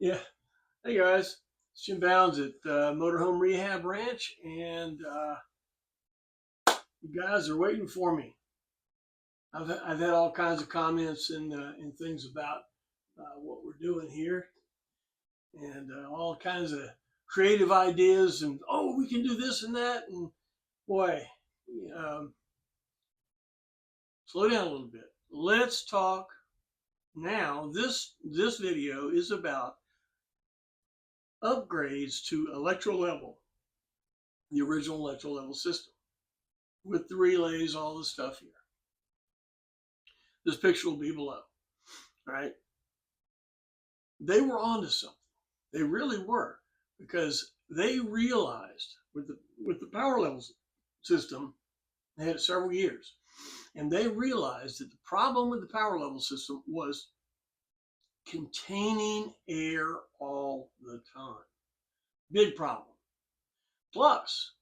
Yeah. Hey guys, it's Jim Bounds at Motorhome Rehab Ranch, and you guys are waiting for me. I've had all kinds of comments and things about what we're doing here, and all kinds of creative ideas, and oh, we can do this and that, and boy, um, slow down a little bit. Let's talk now. This video is about upgrades to Electro-Level, the original Electro-Level system, with the relays, all the stuff here. This picture will be below. All right. They were onto something. They really were, because they realized with the power levels system, they had it several years, and they realized that the problem with the power level system was containing air all the time. Big problem. Plus,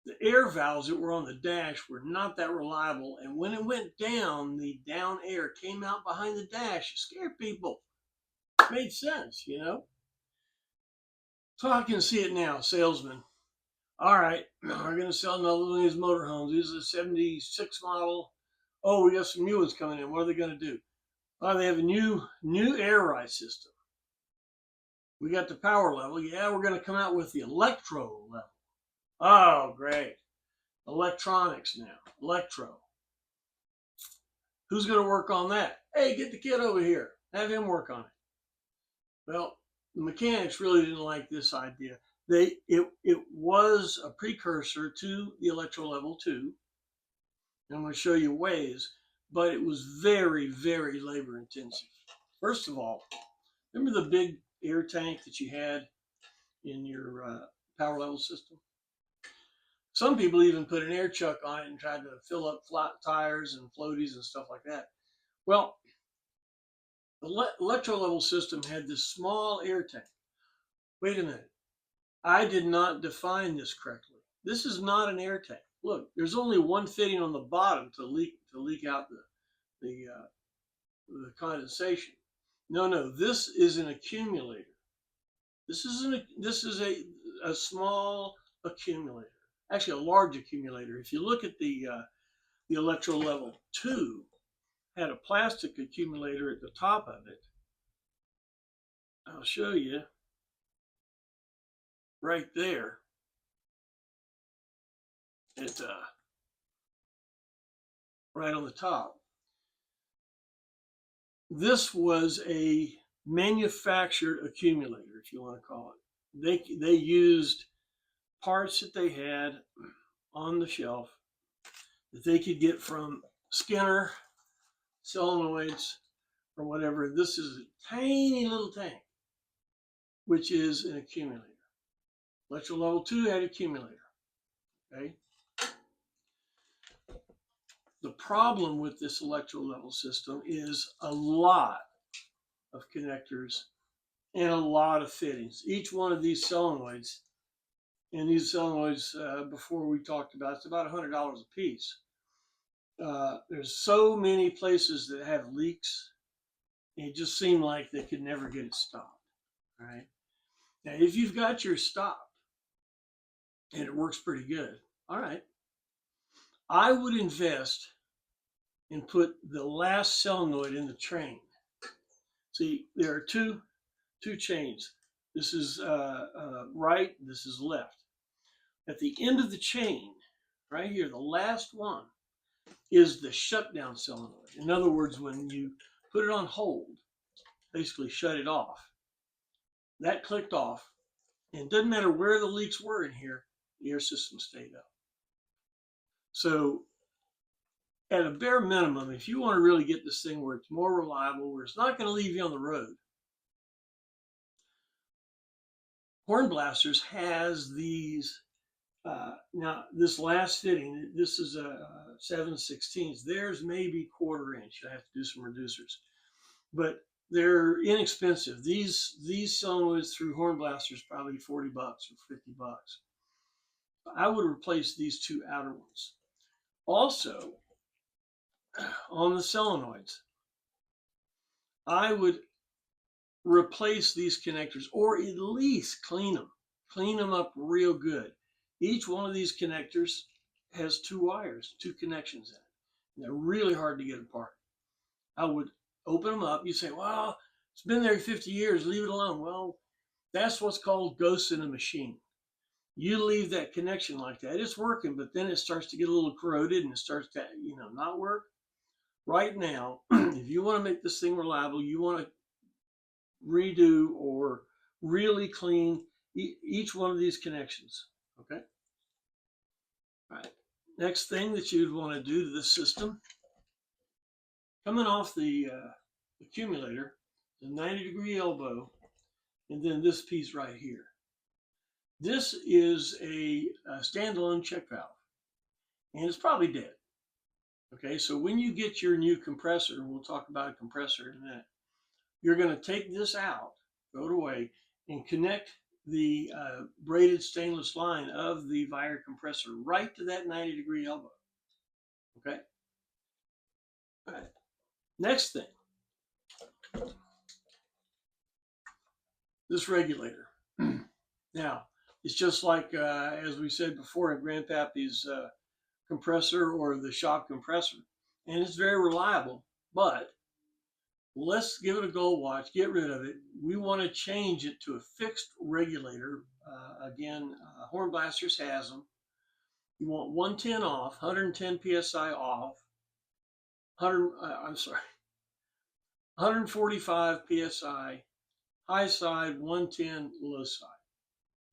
the air valves that were on the dash were not that reliable, and when it went down, the down air came out behind the dash. It scared people. It made sense, you know? So I can see it now, salesman. All right, we're going to sell another one of these motorhomes. This is a 76 model. Oh, we got some new ones coming in. What are they going to do? Oh, they have a new air ride system. We got the power level. Yeah, we're going to come out with the electro level. Oh, great. Electronics now. Electro. Who's going to work on that? Hey, get the kid over here. Have him work on it. Well, the mechanics really didn't like this idea. It was a precursor to the Electro-Level 2. I'm going to show you ways, but it was very, very labor intensive. First of all, remember the big air tank that you had in your power level system? Some people even put an air chuck on it and tried to fill up flat tires and floaties and stuff like that. Well, the Electro-Level system had this small air tank. Wait a minute. I did not define this correctly. This is not an air tank. Look, there's only one fitting on the bottom to leak out the condensation. No, this is an accumulator. This is a small accumulator. Actually, a large accumulator. If you look at the Electro-Level 2, had a plastic accumulator at the top of it. I'll show you right there. It's right on the top. This was a manufactured accumulator, if you want to call it. They used parts that they had on the shelf that they could get from Skinner, Solenoids, or whatever. This is a tiny little tank, which is an accumulator. Electro-Level 2 had accumulator. Okay. The problem with this Electro-Level system is a lot of connectors and a lot of fittings. Each one of these solenoids, and these solenoids, before we talked about, it's about $100 a piece. There's so many places that have leaks. It just seemed like they could never get it stopped. All right. Now, if you've got your stopped and it works pretty good, all right, I would invest and put the last solenoid in the train. See, there are two chains. This is right, this is left. At the end of the chain, right here, the last one is the shutdown solenoid. In other words, when you put it on hold, basically shut it off, that clicked off, and it doesn't matter where the leaks were in here, the air system stayed up. So at a bare minimum, if you want to really get this thing where it's more reliable, where it's not going to leave you on the road, Horn Blasters has these. Now, this last fitting, this is a 7/16. Theirs may be 1/4 inch. I have to do some reducers, but they're inexpensive. These solenoids through Horn Blasters probably $40 or $50. I would replace these two outer ones. Also, on the solenoids, I would replace these connectors, or at least clean them up real good. Each one of these connectors has two wires, two connections in it. And they're really hard to get apart. I would open them up. You say, well, it's been there 50 years, leave it alone. Well, that's what's called ghosts in a machine. You leave that connection like that, it's working, but then it starts to get a little corroded and it starts to, not work. Right now, if you want to make this thing reliable, you want to redo or really clean each one of these connections. Okay. All right. Next thing that you'd want to do to this system, coming off the accumulator, the 90-degree elbow, and then this piece right here. This is a standalone check valve, and it's probably dead. Okay, so when you get your new compressor, we'll talk about a compressor in a minute, you're going to take this out, throw it away, and connect the braided stainless line of the Vire compressor right to that 90-degree elbow. Okay? All right. Next thing, this regulator. Now, it's just like, as we said before, in Grandpappy's compressor or the shop compressor. And it's very reliable, but let's give it a gold watch, get rid of it. We want to change it to a fixed regulator. Again, Horn Blasters has them. You want 110 off, 110 PSI off, 145 PSI, high side, 110 low side.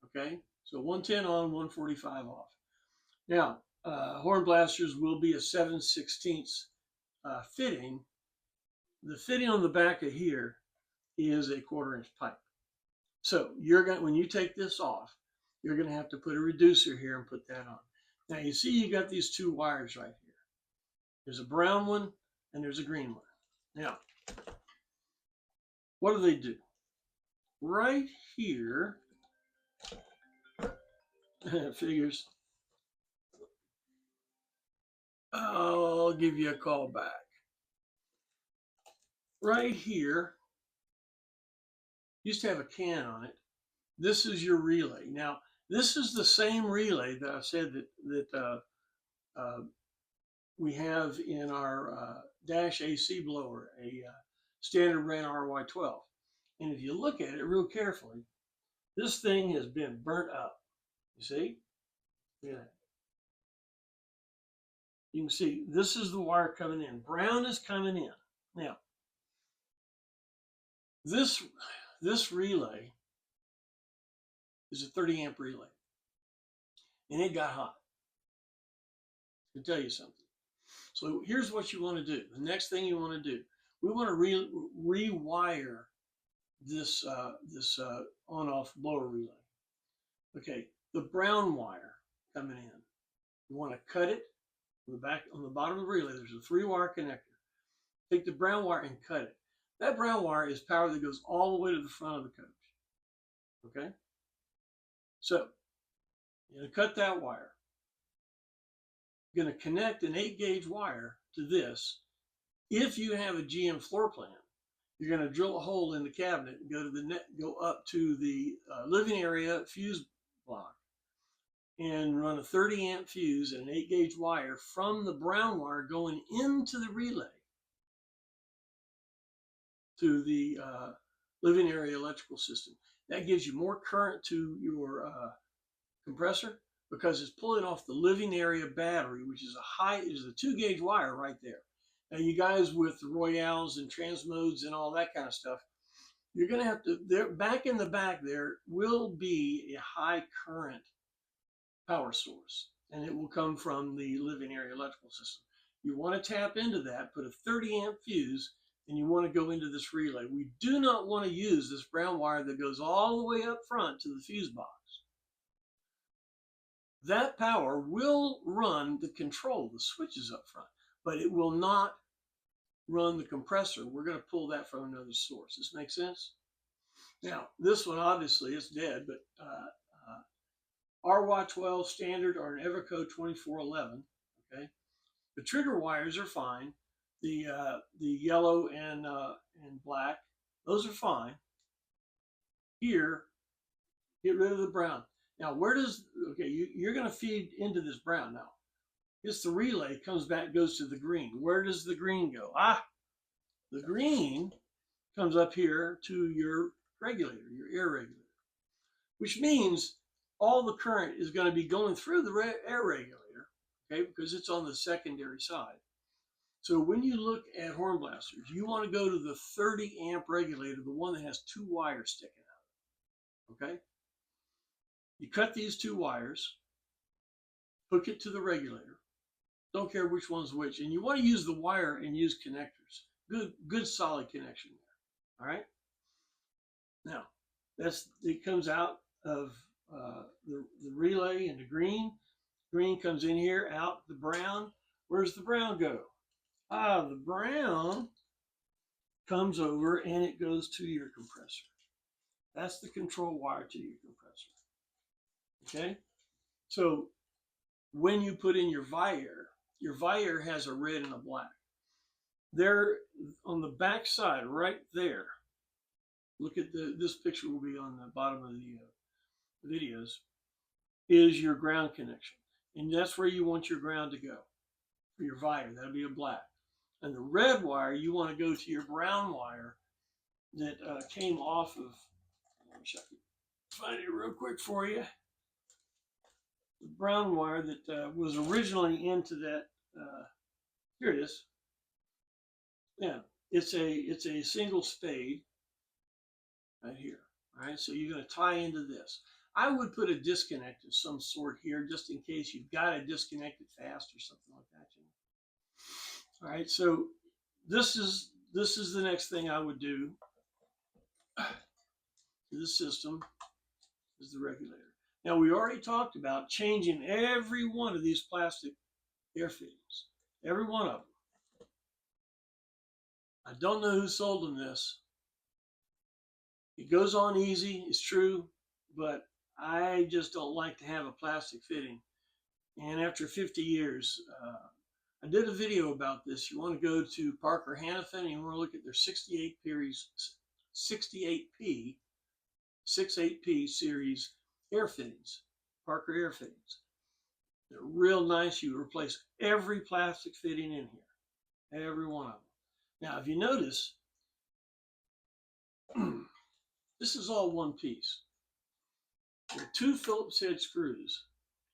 Okay, so 110 on, 145 off. Now, Horn Blasters will be a 7/16 fitting. The fitting on the back of here is a 1/4-inch pipe. So when you take this off, you're going to have to put a reducer here and put that on. Now you see you got these two wires right here. There's a brown one and there's a green one. Now, what do? Right here, figures, I'll give you a call back. Right here, used to have a can on it. This is your relay. Now, this is the same relay that I said that we have in our dash AC blower, a standard brand RY12. And if you look at it real carefully, this thing has been burnt up. You see? Yeah. You can see this is the wire coming in. Brown is coming in. Now, this relay is a 30 amp relay. And it got hot. I can tell you something. So here's what you want to do. The next thing you want to do, we want to rewire this on-off blower relay. Okay, the brown wire coming in. You want to cut it on the bottom of the relay. There's a 3-wire connector. Take the brown wire and cut it. That brown wire is power that goes all the way to the front of the coach. Okay, so you're going to cut that wire. You're going to connect an 8-gauge wire to this. If you have a GM floor plan, you're going to drill a hole in the cabinet and go up to the living area fuse block and run a 30 amp fuse and an 8-gauge wire from the brown wire going into the relay to the living area electrical system. That gives you more current to your compressor because it's pulling off the living area battery, which is a 2-gauge wire right there. Now, you guys with Royales and Transmodes and all that kind of stuff, you're going to have to, back in the back there will be a high current power source, and it will come from the living area electrical system. You want to tap into that, put a 30 amp fuse, and you want to go into this relay. We do not want to use this brown wire that goes all the way up front to the fuse box. That power will run the control, the switches up front, but it will not run the compressor. We're going to pull that from another source. This makes sense? Now, this one obviously is dead, but RY12 standard or an Everco 2411. Okay, the trigger wires are fine. The yellow and black, those are fine. here, get rid of the brown. Now, where does, okay, you're going to feed into this brown now. It's the relay, comes back, goes to the green. Where does the green go? The green comes up here to your regulator, your air regulator, which means all the current is going to be going through the air regulator, okay, because it's on the secondary side. So when you look at horn blasters, you want to go to the 30 amp regulator, the one that has 2 wires sticking out, okay? You cut these 2 wires, hook it to the regulator. Don't care which one's which. And you want to use the wire and use connectors. Good solid connection there, all right? Now, it comes out of the relay into green. Green comes in here, out the brown. Where's the brown go? The brown comes over and it goes to your compressor. That's the control wire to your compressor. Okay? So when you put in your wire has a red and a black. There on the back side, right there, look at this picture will be on the bottom of the videos, is your ground connection. And that's where you want your ground to go for your wire. That'll be a black. And the red wire, you want to go to your brown wire that came off of, I wish I could find it real quick for you. The brown wire that was originally into that, here it is. Yeah, it's a single spade right here. All right, so you're going to tie into this. I would put a disconnect of some sort here just in case you've got to disconnect it fast or something like that. All right, so this is the next thing I would do to this system is the regulator. Now we already talked about changing every one of these plastic air fittings, every one of them. I don't know who sold them this. It goes on easy, it's true, but I just don't like to have a plastic fitting. And after 50 years, I did a video about this. You want to go to Parker Hannifin and you want to look at their 68P series air fittings, Parker air fittings. They're real nice. You replace every plastic fitting in here, every one of them. Now, if you notice, this is all one piece. There are 2 Phillips head screws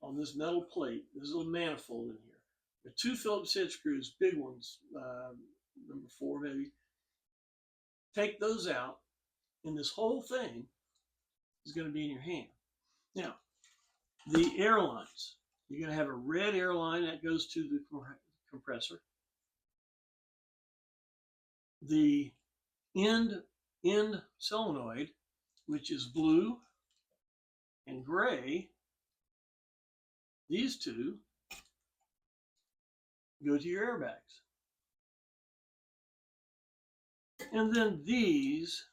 on this metal plate. There's a little manifold in here. There are 2 Phillips head screws, big ones, number 4 maybe. Take those out, and this whole thing is going to be in your hand. Now, the airlines. You're going to have a red airline that goes to the compressor. The end solenoid, which is blue and gray, these 2 go to your airbags. And then these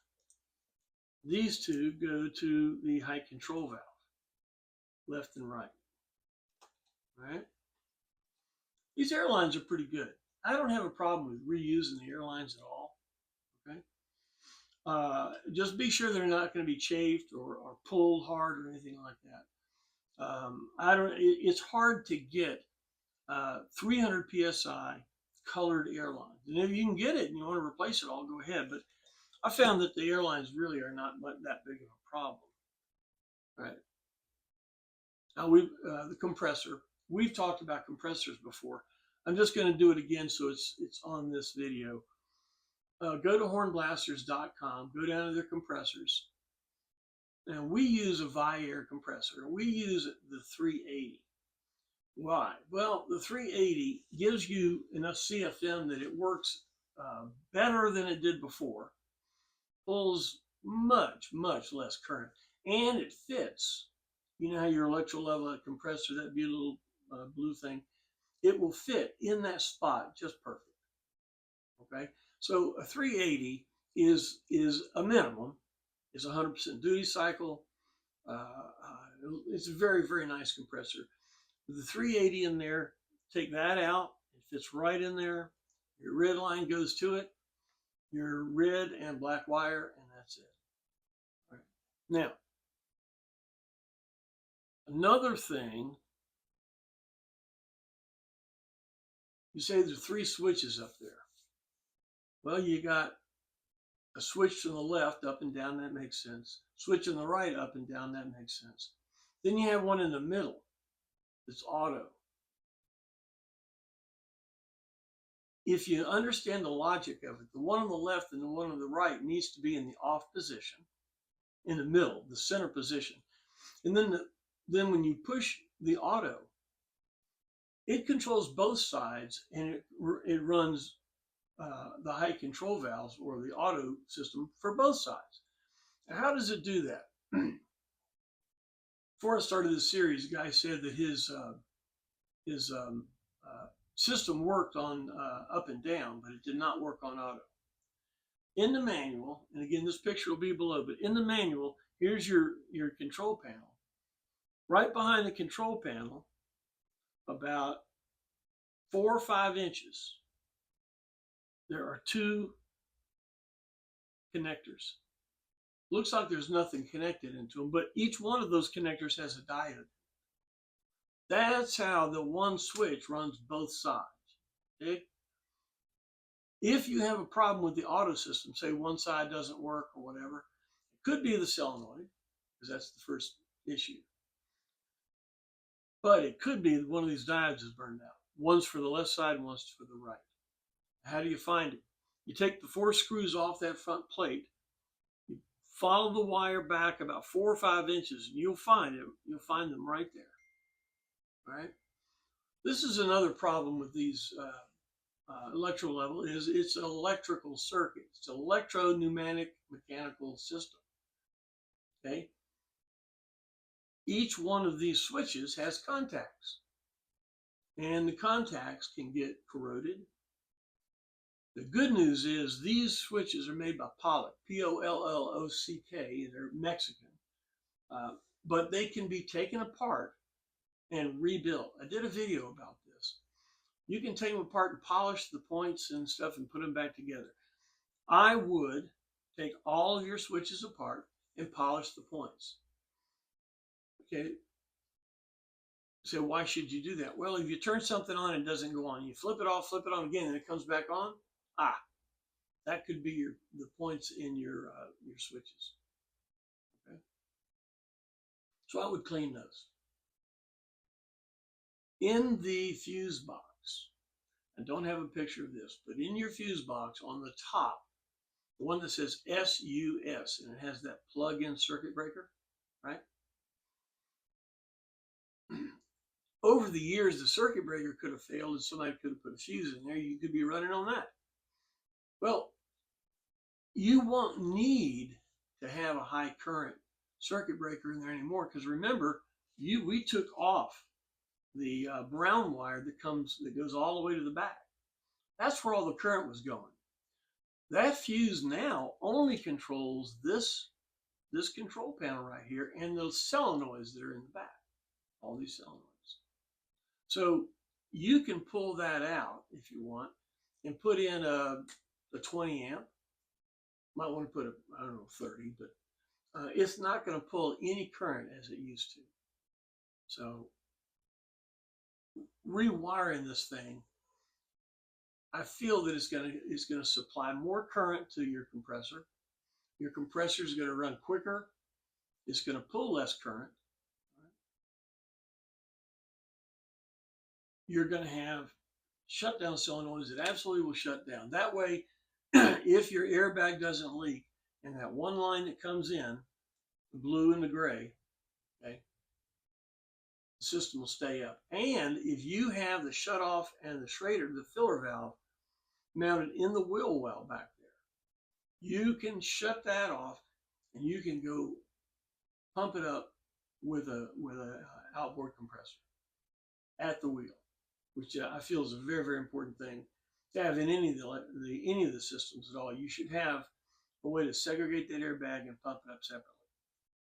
2 go to the height control valve, left and right. All right? These airlines are pretty good. I don't have a problem with reusing the airlines at all. Okay? Just be sure they're not going to be chafed or pulled hard or anything like that. It's hard to get 300 psi colored airlines. And if you can get it and you want to replace it all, go ahead. But I found that the airlines really are not that big of a problem. All right. Now the compressor. We've talked about compressors before. I'm just going to do it again so it's on this video. Go to hornblasters.com, go down to their compressors. And we use a Viair compressor. We use the 380. Why? Well, the 380 gives you enough CFM that it works better than it did before. Pulls much less current. And it fits. You know how your Electro-Level compressor, that beautiful blue thing, it will fit in that spot just perfect. Okay? So a 380 is a minimum. It's 100% duty cycle. It's a very nice compressor. With the 380 in there, take that out. It fits right in there. Your red line goes to it. Your red and black wire, and that's it. All right. Now, another thing, you say there's 3 switches up there. Well, you got a switch to the left, up and down, that makes sense. Switch on the right, up and down, that makes sense. Then you have one in the middle that's auto. If you understand the logic of it, the one on the left and the one on the right needs to be in the off position, in the middle, the center position. And then when you push the auto, it controls both sides, and it runs the high control valves or the auto system for both sides. Now, how does it do that? Before I started this series, the guy said that his system worked on up and down, but it did not work on auto. In the manual, and again, this picture will be below, but in the manual, here's your control panel. Right behind the control panel, about 4 or 5 inches, there are 2 connectors. Looks like there's nothing connected into them, but each one of those connectors has a diode. That's how the one switch runs both sides. Okay? If you have a problem with the auto system, say one side doesn't work or whatever, it could be the solenoid, because that's the first issue. But it could be one of these diodes is burned out. One's for the left side, one's for the right. How do you find it? You take the 4 screws off that front plate, you follow the wire back about 4 or 5 inches, and you'll find it. You'll find them right there. All right. This is another problem with these Electro-Level, is it's an electrical circuit. It's an electro-pneumatic mechanical system. Okay. Each one of these switches has contacts, and the contacts can get corroded. The good news is these switches are made by Pollock, P-O-L-L-O-C-K. They're Mexican, but they can be taken apart and rebuilt. I did a video about this. You can take them apart and polish the points and stuff and put them back together. I would take all of your switches apart and polish the points. Okay. So why should you do that? Well, if you turn something on and it doesn't go on, you flip it off, flip it on again, and it comes back on. That could be the points in your switches. Okay. So I would clean those. In the fuse box, I don't have a picture of this, but in your fuse box on the top, the one that says SUS, and it has that plug-in circuit breaker, right? Over the years, the circuit breaker could have failed and somebody could have put a fuse in there. You could be running on that. Well, you won't need to have a high current circuit breaker in there anymore, because remember, we took off the brown wire that goes all the way to the back. That's where all the current was going. That fuse now only controls this control panel right here and those solenoids that are in the back, all these solenoids. So you can pull that out if you want and put in a 20 amp. Might want to put I don't know, 30, but it's not going to pull any current as it used to. So rewiring this thing, I feel that it's going to supply more current to your compressor. Your compressor is going to run quicker. It's going to pull less current. You're going to have shutdown solenoids that absolutely will shut down. That way, if your airbag doesn't leak and that one line that comes in, the blue and the gray, okay, the system will stay up. And if you have the shutoff and the Schrader, the filler valve, mounted in the wheel well back there, you can shut that off and you can go pump it up with a outboard compressor at the wheel, which I feel is a very, very important thing to have in any of the systems at all. You should have a way to segregate that airbag and pump it up separately.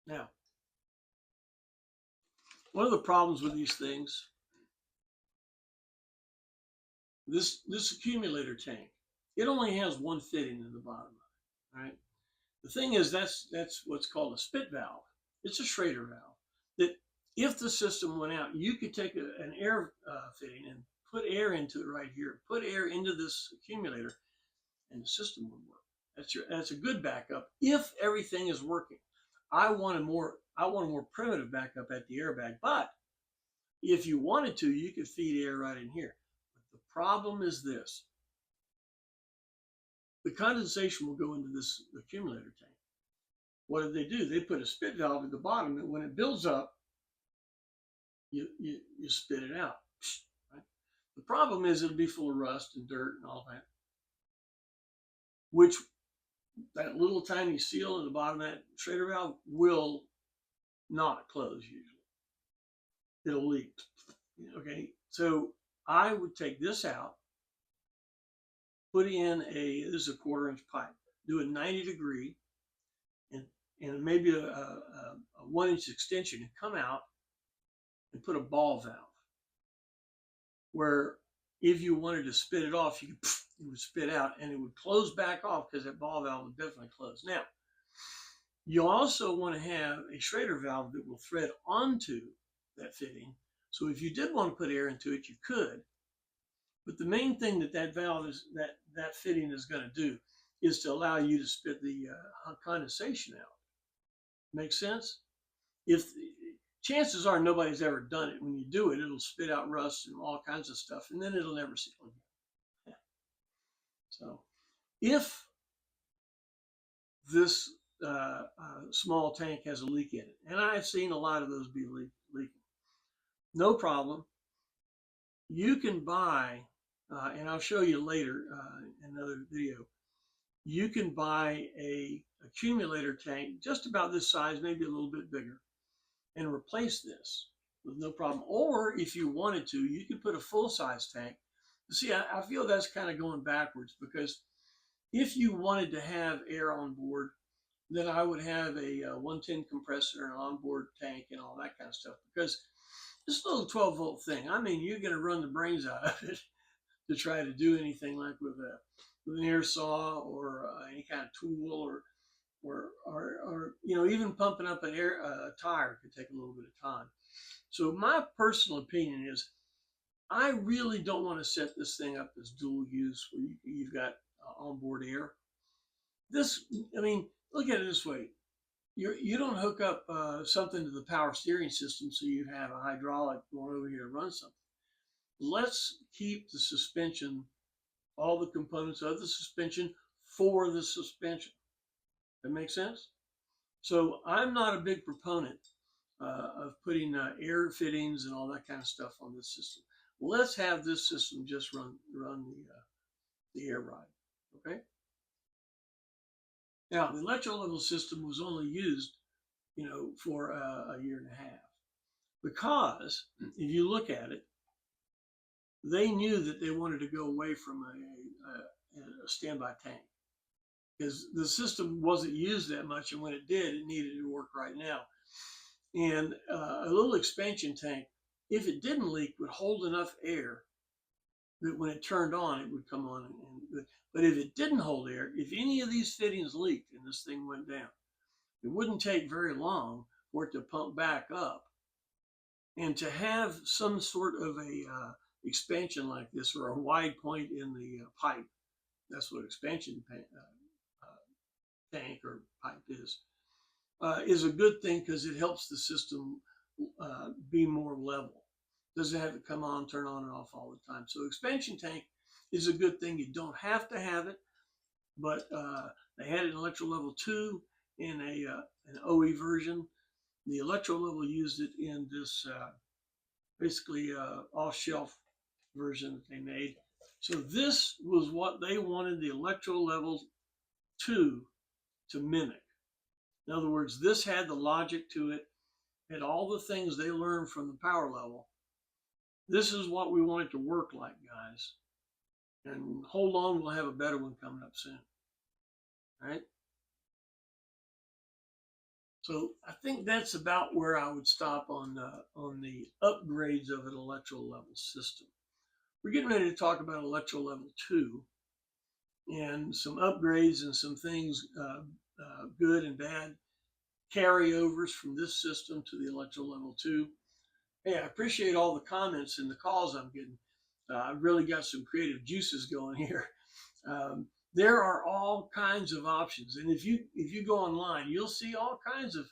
Now, one of the problems with these things, this accumulator tank, it only has one fitting in the bottom of it, right? The thing is, that's what's called a spit valve. It's a Schrader valve that if the system went out, you could take an air fitting and put air into it right here, put air into this accumulator, and the system would work. That's a good backup if everything is working. I want a more primitive backup at the airbag, but if you wanted to, you could feed air right in here. But the problem is this: the condensation will go into this accumulator tank. What do? They put a spit valve at the bottom, and when it builds up, you spit it out. Right? The problem is it'll be full of rust and dirt and all that, which that little tiny seal at the bottom of that Schrader valve will not close usually. It'll leak. Okay, so I would take this out, put in this is a 1/4 inch pipe, do a 90-degree, and maybe a 1-inch extension, and come out and put a ball valve where if you wanted to spit it off, it would spit out and it would close back off because that ball valve would definitely close. Now, you also want to have a Schrader valve that will thread onto that fitting. So if you did want to put air into it, you could. But the main thing that valve is that fitting is going to do is to allow you to spit the condensation out. Make sense? If chances are nobody's ever done it. When you do it, it'll spit out rust and all kinds of stuff, and then it'll never seal again. Yeah. So if this small tank has a leak in it, and I've seen a lot of those be leaking, no problem. You can buy, and I'll show you later in another video, you can buy a accumulator tank just about this size, maybe a little bit bigger, and replace this with no problem. Or if you wanted to, you could put a full-size tank. See, I feel that's kind of going backwards, because if you wanted to have air on board, then I would have a 110 compressor, an onboard tank, and all that kind of stuff, because this little 12-volt thing, I mean, you're going to run the brains out of it to try to do anything like with an air saw or any kind of tool, or even pumping up a tire could take a little bit of time. So my personal opinion is, I really don't want to set this thing up as dual use where you've got onboard air. I mean, look at it this way. You don't hook up something to the power steering system so you have a hydraulic going over here to run something. Let's keep the suspension, all the components of the suspension for the suspension. That makes sense? So I'm not a big proponent of putting air fittings and all that kind of stuff on this system. Let's have this system just run the air ride, okay? Now, the Electro-Level system was only used, for a year and a half, because if you look at it, they knew that they wanted to go away from a standby tank, because the system wasn't used that much, and when it did, it needed to work right now. And a little expansion tank, if it didn't leak, would hold enough air that when it turned on, it would come on. But if it didn't hold air, if any of these fittings leaked and this thing went down, it wouldn't take very long for it to pump back up. And to have some sort of a expansion like this, or a wide point in the pipe, that's what expansion tank or pipe is a good thing, because it helps the system be more level. Doesn't have to come on, turn on and off all the time. So expansion tank is a good thing. You don't have to have it, but they had an Electro-Level 2 in an OE version. The Electro-Level used it in this basically off-shelf version that they made. So this was what they wanted the Electro-Level 2 to mimic. In other words, this had the logic to it, had all the things they learned from the power level. This is what we want it to work like, guys. And hold on, we'll have a better one coming up soon. All right? So I think that's about where I would stop on the upgrades of an Electro-Level system. We're getting ready to talk about Electro-Level 2 and some upgrades and some things good and bad carryovers from this system to the Electro-Level 2. Hey, I appreciate all the comments and the calls I'm getting. I've really got some creative juices going here. There are all kinds of options, and if you go online, you'll see all kinds of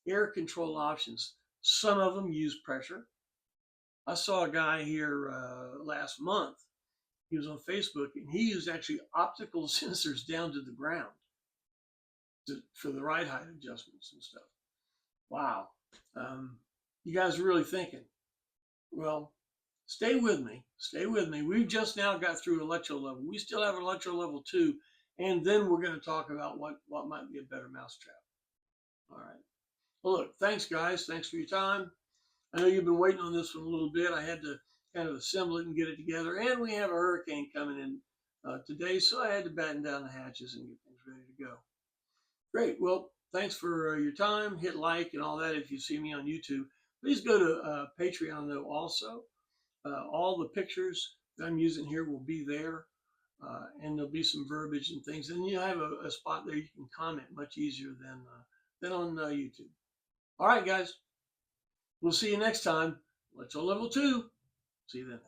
air control options. Some of them use pressure. I saw a guy here last month. He was on Facebook, and he used actually optical sensors down to the ground for the ride height adjustments and stuff. Wow. You guys are really thinking. Well, stay with me. Stay with me. We've just now got through Electro-Level. We still have Electro-Level 2, and then we're going to talk about what might be a better mousetrap. All right. Well, look, thanks, guys. Thanks for your time. I know you've been waiting on this one a little bit. I had to kind of assemble it and get it together. And we have a hurricane coming in today, so I had to batten down the hatches and get things ready to go. Great. Well, thanks for your time. Hit like and all that if you see me on YouTube. Please go to Patreon, though, also. All the pictures that I'm using here will be there, and there'll be some verbiage and things. And you have a spot there you can comment much easier than on YouTube. All right, guys. We'll see you next time. Electro-Level 2. See you then.